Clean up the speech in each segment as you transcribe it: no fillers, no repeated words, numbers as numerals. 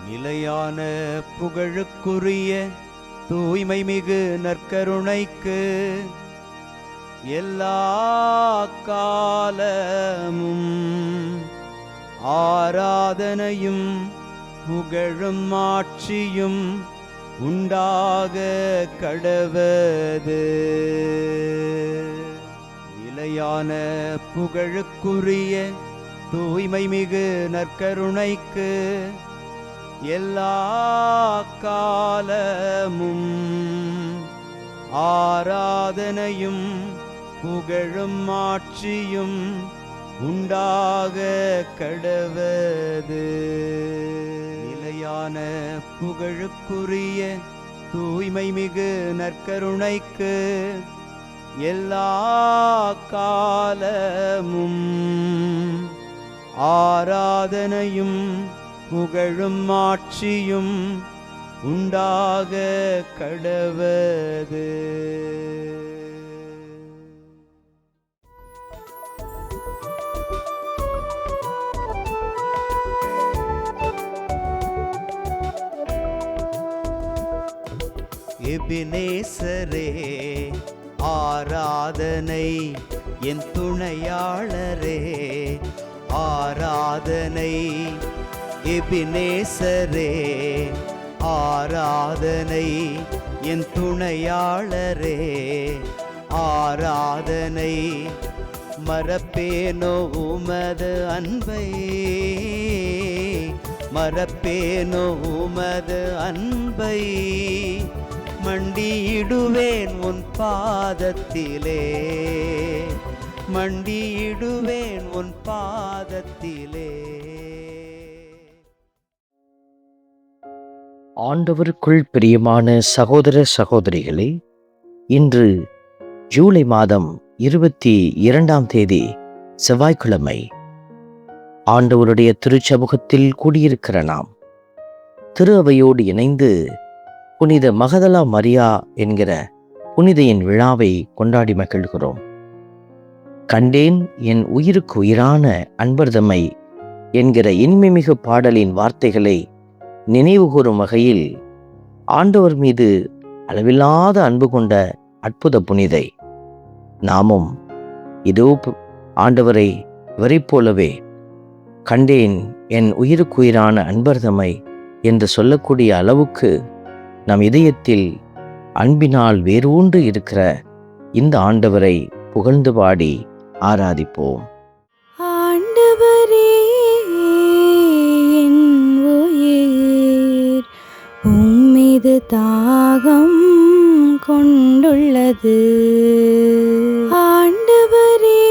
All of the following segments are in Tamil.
நிலையான புகழுக்குரிய தூய்மை மிகு நற்கருணைக்கு எல்லா காலமும் ஆராதனையும் புகழும் ஆட்சியும் உண்டாக கடவது. நிலையான புகழுக்குரிய தூய்மை மிகு நற்கருணைக்கு எல்லா காலமும் ஆராதனையும் புகழும் ஆட்சியும் உண்டாக கடவது. நிலையான புகழுக்குரிய தூய்மை மிகு நற்கருணைக்கு எல்லா காலமும் ஆராதனையும் புகழும் ஆட்சியும் உண்டாக கடவது. எபினேசரே ஆராதனை, என் துணையாளரே ஆராதனை. எபினேசரே ஆராதனை, என் துணையாளரே ஆராதனை. மறப்பேனோ உமது அன்பை, மறப்பேனோ உமது அன்பை. மண்டியிடுவேன் உன் பாதத்திலே, மண்டியிடுவேன் உன் பாதத்திலே. ஆண்டவருக்குள் பிரியமான சகோதர சகோதரிகளே, இன்று ஜூலை மாதம் 22 செவ்வாய்க்கிழமை. ஆண்டவருடைய திருச்சமூகத்தில் கூடியிருக்கிற நாம் திரு அவையோடு இணைந்து புனித மகதலா மரியா என்கிற புனிதையின் விழாவை கொண்டாடி மகிழ்கிறோம். கண்டேன் என் உயிருக்கு உயிரான அன்பர்தமை என்கிற இனிமைமிகு பாடலின் வார்த்தைகளை நினைவு கூறும் வகையில் ஆண்டவர் மீது அளவில்லாத அன்பு கொண்ட அற்புத புனிதை நாமும் இதோ ஆண்டவரை இவரை போலவே கண்டேன் என் உயிருக்குயிரான அன்பர்தமை என்று சொல்லக்கூடிய அளவுக்கு நம் இதயத்தில் அன்பினால் வேரூன்று இருக்கிற இந்த ஆண்டவரை புகழ்ந்து பாடி ஆராதிப்போம். ஆண்டவரே என் உயிர் உம்மீது தாகம் கொண்டுள்ளது. ஆண்டவரே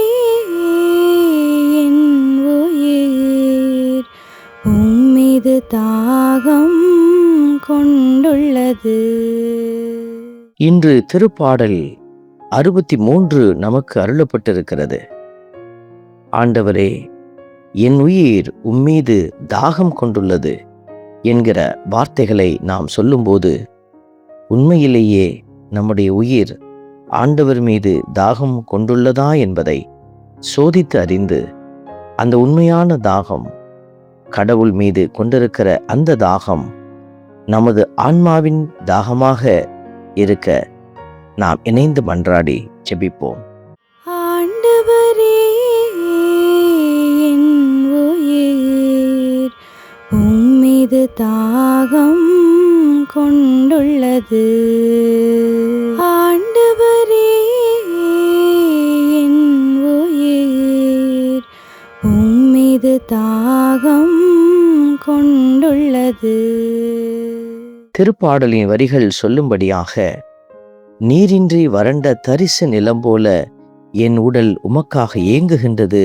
என் உயிர் உம்மீது தாகம் கொண்டுள்ளது. இன்று திருப்பாடல் 63 நமக்கு அருளப்பட்டிருக்கிறது. ஆண்டவரே என் உயிர் உம்மீது தாகம் கொண்டுள்ளது என்கிற வார்த்தைகளை நாம் சொல்லும்போது உண்மையிலேயே நம்முடைய உயிர் ஆண்டவர் மீது தாகம் கொண்டுள்ளதா என்பதை சோதித்து அறிந்து அந்த உண்மையான தாகம், கடவுள் மீது கொண்டிருக்கிற அந்த தாகம் நமது ஆன்மாவின் தாகமாக இருக்க நாம் இணைந்து மன்றாடி ஜெபிப்போம். ஆண்டவரே என் உயிர் உம்மீது தாகம் கொண்டுள்ளது. ஆண்டவரே என் உயிர் உம்மீது தாகம் கொண்டுள்ளது. திருப்பாடலின் வரிகள் சொல்லும்படியாக, நீரின்றி வறண்ட தரிசு நிலம் போல என் உடல் உமக்காக ஏங்குகின்றது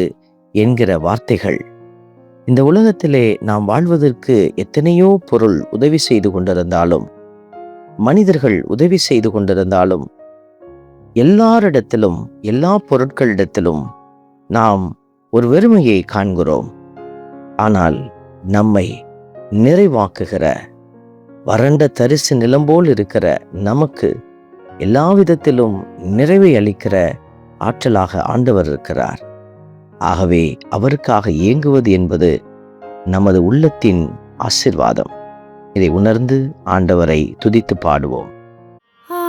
என்கிற வார்த்தைகள் இந்த உலகத்திலே நாம் வாழ்வதற்கு எத்தனையோ பொருள் உதவி செய்து கொண்டிருந்தாலும், மனிதர்கள் உதவி செய்து கொண்டிருந்தாலும், எல்லாரிடத்திலும் எல்லா பொருட்களிடத்திலும் நாம் ஒரு வெறுமையை காண்கிறோம். ஆனால் நம்மை நிறைவாக்குகிற, வறண்ட தரிசு நிலம்போல் இருக்கிற நமக்கு எல்லா விதத்திலும் நிறைவை அளிக்கிற ஆற்றலாக ஆண்டவர் இருக்கிறார். ஆகவே அவருக்காக ஏங்குவது என்பது நமது உள்ளத்தின் ஆசீர்வாதம். இதை உணர்ந்து ஆண்டவரை துதித்து பாடுவோம்.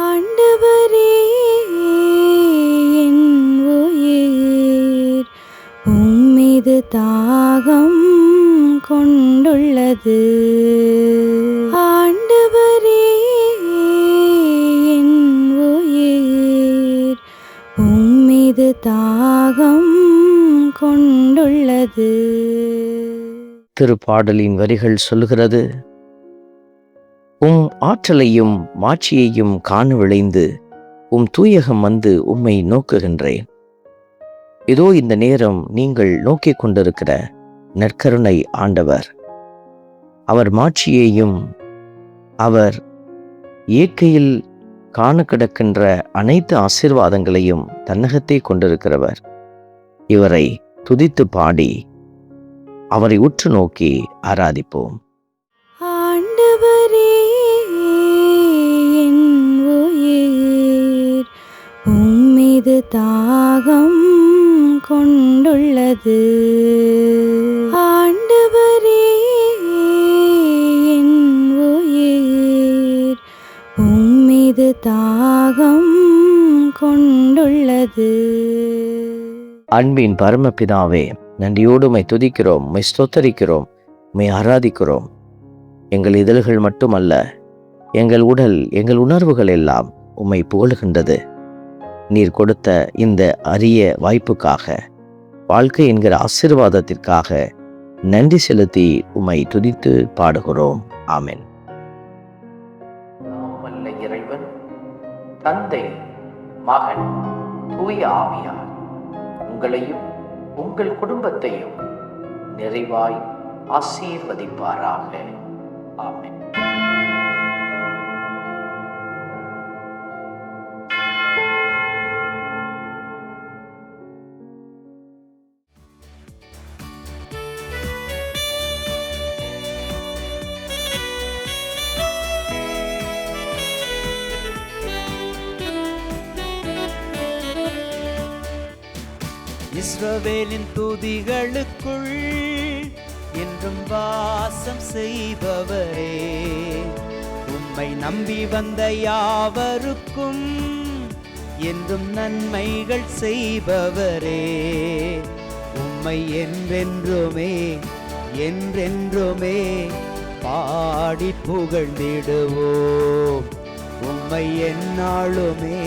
ஆண்டவரே என் உயிர் உம்மீது தாகம் கொண்டுள்ளது. ஆண்டவரே என் உயிர் உம்மீது தாகம் கொண்டுள்ளது. திருப்பாடலின் வரிகள் சொல்லுகிறது, உம் ஆற்றலையும் மாட்சியையும் காண விளைந்து உம் தூயகம் வந்து உம்மை நோக்குகின்றேன். இதோ இந்த நேரம் நீங்கள் நோக்கிக் கொண்டிருக்கிற நற்கருணை ஆண்டவர். அவர் மாட்சியையும் அவர் இயற்கையில் காண கிடக்கின்ற அனைத்து ஆசீர்வாதங்களையும் தன்னகத்தே கொண்டிருக்கிறவர். இவரை துதித்து பாடி அவரை உற்று நோக்கி ஆராதிப்போம். ஆண்டவரே என் உயிர் உம்மீது தாகம் கொண்டுள்ளது. ஆண்டவரே என் உயிர் உம்மீது தாகம் கொண்டுள்ளது. அன்பின் பரமபிதாவே, நன்றியோடு உம்மை துதிக்கிறோம், உம்மை ஸ்தோத்தரிக்கிறோம், உம்மை ஆராதிக்கிறோம். எங்கள் இதழ்கள் மட்டுமல்ல, எங்கள் உடல், எங்கள் உணர்வுகள் எல்லாம் உம்மை புகழுகின்றது. நீர் கொடுத்த இந்த அரிய வாய்ப்புக்காக, வாழ்க்கை என்கிற ஆசீர்வாதத்திற்காக நன்றி செலுத்தி உம்மை துதித்து பாடுகிறோம். ஆமென். வல்ல இறைவன், தந்தை, மகன், தூய ஆவியார் உங்களையும் உங்கள் குடும்பத்தையும் நிறைவாய் ஆசீர்வதிப்பாராக. ஆமென். இஸ்ரவேலின் துதிகளுக்குள் என்றும் வாசம் செய்பவரே, உம்மை நம்பி வந்த யாவருக்கும் என்றும் நன்மைகள் செய்பவரே, உம்மை என்றென்றுமே என்றென்றுமே பாடி புகழ்ந்திடுவோம். உம்மை எந்நாளுமே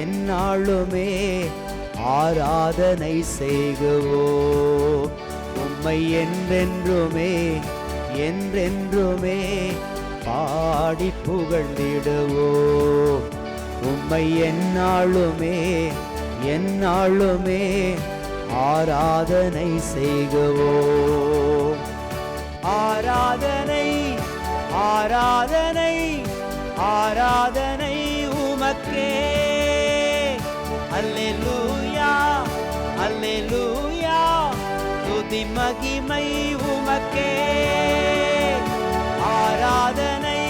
எந்நாளுமே ஆராதனை செய்குவோம். உம்மை என்றென்றுமே என்றென்றுமே பாடி புகழ்ந்திடுவோம். உம்மை எந்நாளுமே எந்நாளுமே ஆராதனை செய்குவோம். ஆராதனை ஆராதனை ஆராதனை உமக்கே. அல்லேலூயா அல்லேலூயா, துதி மகிமை உமக்கே. ஆராதனை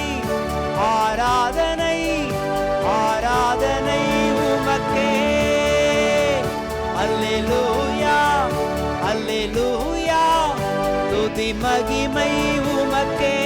ஆராதனை ஆராதனை உமக்கே. அல்லேலூயா அல்லேலூயா, துதி மகிமை உமக்கே.